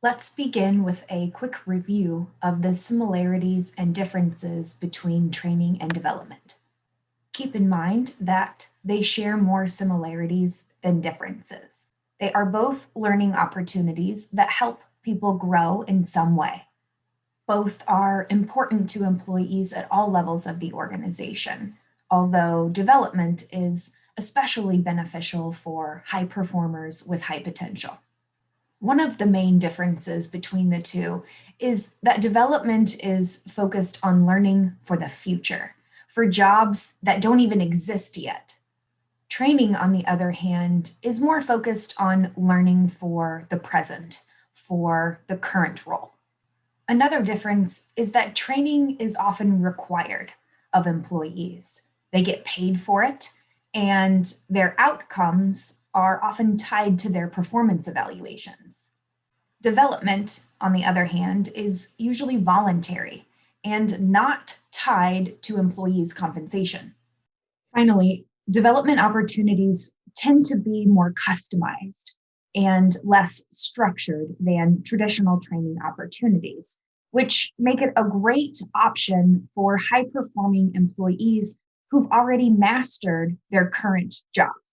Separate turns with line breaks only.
Let's begin with a quick review of the similarities and differences between training and development. Keep in mind that they share more similarities than differences. They are both learning opportunities that help people grow in some way. Both are important to employees at all levels of the organization, although development is especially beneficial for high performers with high potential. One of the main differences between the two is that development is focused on learning for the future, for jobs that don't even exist yet. Training, on the other hand, is more focused on learning for the present, for the current role. Another difference is that training is often required of employees. They get paid for it, and their outcomes are often tied to their performance evaluations. Development, on the other hand, is usually voluntary and not tied to employees' compensation. Finally, development opportunities tend to be more customized and less structured than traditional training opportunities, which make it a great option for high performing employees who've already mastered their current jobs.